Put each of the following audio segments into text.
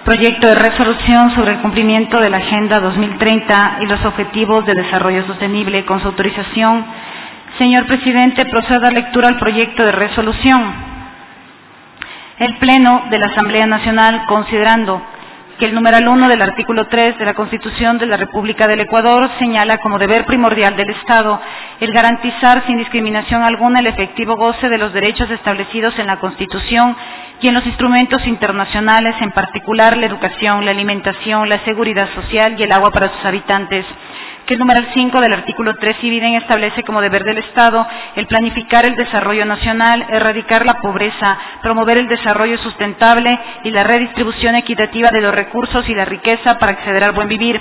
Proyecto de resolución sobre el cumplimiento de la Agenda 2030 y los Objetivos de Desarrollo Sostenible. Con su autorización, señor presidente, procedo a dar lectura al proyecto de resolución. El Pleno de la Asamblea Nacional, considerando que el numeral 1 del artículo 3 de la Constitución de la República del Ecuador señala como deber primordial del Estado el garantizar sin discriminación alguna el efectivo goce de los derechos establecidos en la Constitución y en los instrumentos internacionales, en particular la educación, la alimentación, la seguridad social y el agua para sus habitantes, que el numeral 5 del artículo 3 y bien establece como deber del Estado el planificar el desarrollo nacional, erradicar la pobreza, promover el desarrollo sustentable y la redistribución equitativa de los recursos y la riqueza para acceder al buen vivir,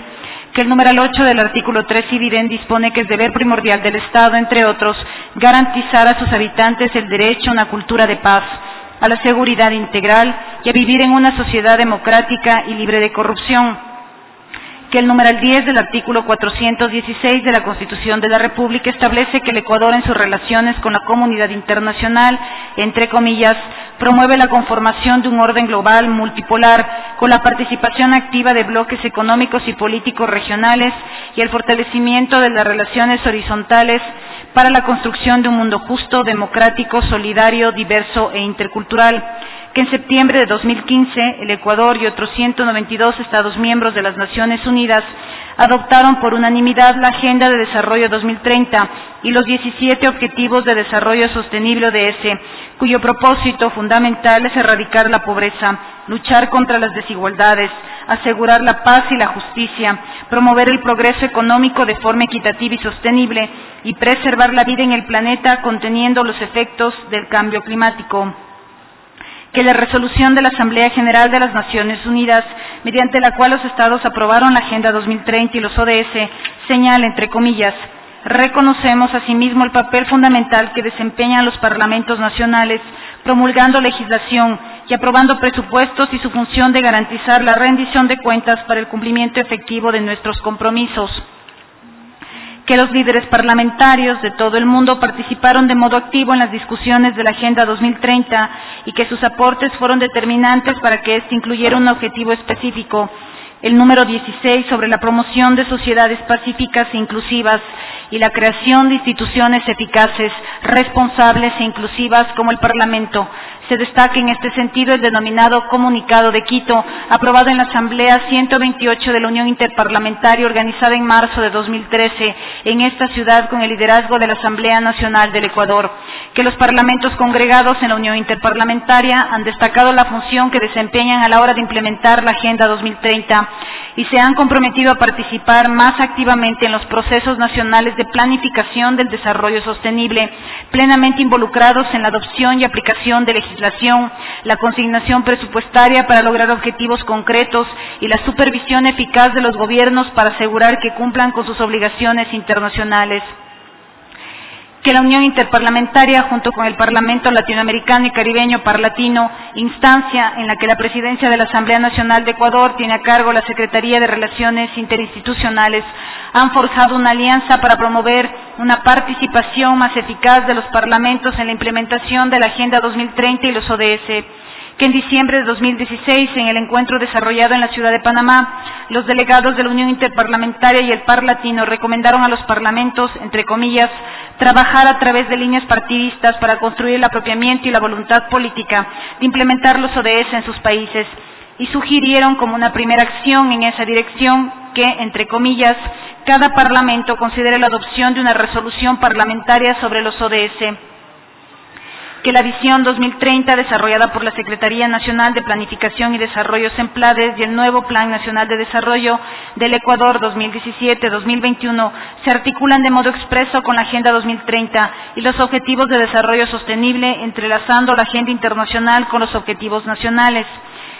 que el numeral 8 del artículo 3 y bien dispone que es deber primordial del Estado, entre otros, garantizar a sus habitantes el derecho a una cultura de paz, a la seguridad integral y a vivir en una sociedad democrática y libre de corrupción, que el numeral 10 del artículo 416 de la Constitución de la República establece que el Ecuador en sus relaciones con la comunidad internacional, entre comillas, promueve la conformación de un orden global multipolar con la participación activa de bloques económicos y políticos regionales y el fortalecimiento de las relaciones horizontales para la construcción de un mundo justo, democrático, solidario, diverso e intercultural, que en septiembre de 2015 el Ecuador y otros 192 Estados miembros de las Naciones Unidas adoptaron por unanimidad la Agenda de Desarrollo 2030 y los 17 Objetivos de Desarrollo Sostenible ODS, cuyo propósito fundamental es erradicar la pobreza, luchar contra las desigualdades, asegurar la paz y la justicia, promover el progreso económico de forma equitativa y sostenible y preservar la vida en el planeta conteniendo los efectos del cambio climático. Que la resolución de la Asamblea General de las Naciones Unidas, mediante la cual los Estados aprobaron la Agenda 2030 y los ODS, señala, entre comillas, reconocemos asimismo el papel fundamental que desempeñan los parlamentos nacionales, promulgando legislación y aprobando presupuestos y su función de garantizar la rendición de cuentas para el cumplimiento efectivo de nuestros compromisos. Que los líderes parlamentarios de todo el mundo participaron de modo activo en las discusiones de la Agenda 2030 y que sus aportes fueron determinantes para que éste incluyera un objetivo específico, el número 16 sobre la promoción de sociedades pacíficas e inclusivas y la creación de instituciones eficaces, responsables e inclusivas como el Parlamento. Se destaca en este sentido el denominado Comunicado de Quito, aprobado en la Asamblea 128 de la Unión Interparlamentaria, organizada en marzo de 2013 en esta ciudad con el liderazgo de la Asamblea Nacional del Ecuador, que los parlamentos congregados en la Unión Interparlamentaria han destacado la función que desempeñan a la hora de implementar la Agenda 2030 y se han comprometido a participar más activamente en los procesos nacionales de planificación del desarrollo sostenible, plenamente involucrados en la adopción y aplicación de legislación, la consignación presupuestaria para lograr objetivos concretos y la supervisión eficaz de los gobiernos para asegurar que cumplan con sus obligaciones internacionales. Que la Unión Interparlamentaria, junto con el Parlamento Latinoamericano y Caribeño Parlatino, instancia en la que la Presidencia de la Asamblea Nacional de Ecuador tiene a cargo la Secretaría de Relaciones Interinstitucionales, han forjado una alianza para promover una participación más eficaz de los parlamentos en la implementación de la Agenda 2030 y los ODS, que en diciembre de 2016, en el encuentro desarrollado en la ciudad de Panamá, los delegados de la Unión Interparlamentaria y el Parlatino recomendaron a los parlamentos, entre comillas, trabajar a través de líneas partidistas para construir el apropiamiento y la voluntad política de implementar los ODS en sus países, y sugirieron como una primera acción en esa dirección que, entre comillas, cada parlamento considere la adopción de una resolución parlamentaria sobre los ODS. Que la Visión 2030, desarrollada por la Secretaría Nacional de Planificación y Desarrollo SEMPLADES y el nuevo Plan Nacional de Desarrollo del Ecuador 2017-2021, se articulan de modo expreso con la Agenda 2030 y los Objetivos de Desarrollo Sostenible, entrelazando la agenda internacional con los objetivos nacionales.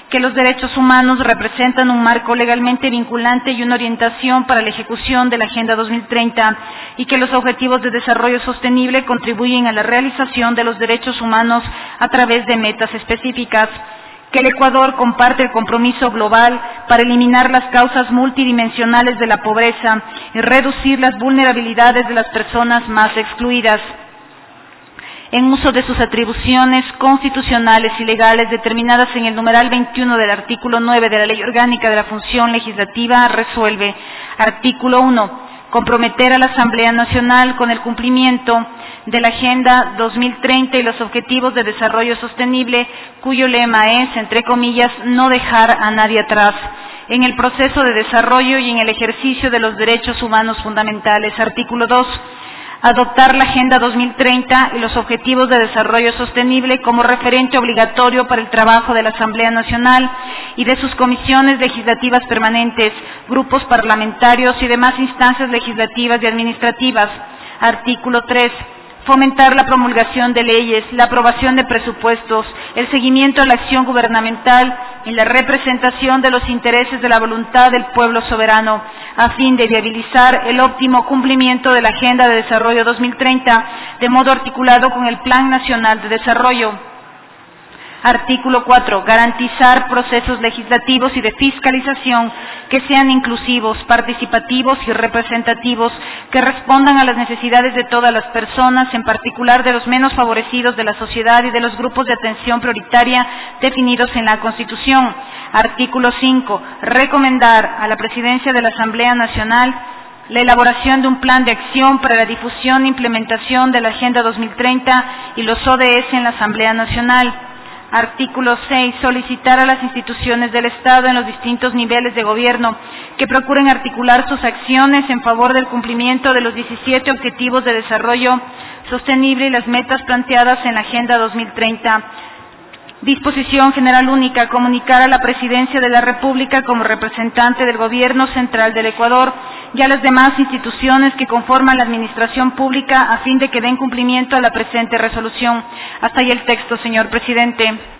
Que los derechos humanos representan un marco legalmente vinculante y una orientación para la ejecución de la Agenda 2030 y que los objetivos de desarrollo sostenible contribuyen a la realización de los derechos humanos a través de metas específicas. Que el Ecuador comparte el compromiso global para eliminar las causas multidimensionales de la pobreza y reducir las vulnerabilidades de las personas más excluidas. en uso de sus atribuciones constitucionales y legales determinadas en el numeral 21 del artículo 9 de la Ley Orgánica de la Función Legislativa, resuelve. Artículo 1. Comprometer a la Asamblea Nacional con el cumplimiento de la Agenda 2030 y los Objetivos de Desarrollo Sostenible, cuyo lema es, entre comillas, no dejar a nadie atrás, en el proceso de desarrollo y en el ejercicio de los derechos humanos fundamentales. Artículo 2. Adoptar la Agenda 2030 y los Objetivos de Desarrollo Sostenible como referente obligatorio para el trabajo de la Asamblea Nacional y de sus comisiones legislativas permanentes, grupos parlamentarios y demás instancias legislativas y administrativas. Artículo 3. Fomentar la promulgación de leyes, la aprobación de presupuestos, el seguimiento a la acción gubernamental y la representación de los intereses de la voluntad del pueblo soberano, a fin de viabilizar el óptimo cumplimiento de la Agenda de Desarrollo 2030, de modo articulado con el Plan Nacional de Desarrollo. Artículo 4. Garantizar procesos legislativos y de fiscalización que sean inclusivos, participativos y representativos, que respondan a las necesidades de todas las personas, en particular de los menos favorecidos de la sociedad y de los grupos de atención prioritaria definidos en la Constitución. Artículo 5. Recomendar a la Presidencia de la Asamblea Nacional la elaboración de un plan de acción para la difusión e implementación de la Agenda 2030 y los ODS en la Asamblea Nacional. Artículo 6. Solicitar a las instituciones del Estado en los distintos niveles de gobierno que procuren articular sus acciones en favor del cumplimiento de los 17 Objetivos de Desarrollo Sostenible y las metas planteadas en la Agenda 2030. Disposición General Única. Comunicar a la Presidencia de la República como representante del Gobierno Central del Ecuador y a las demás instituciones que conforman la administración pública a fin de que den cumplimiento a la presente resolución. Hasta ahí el texto, señor presidente.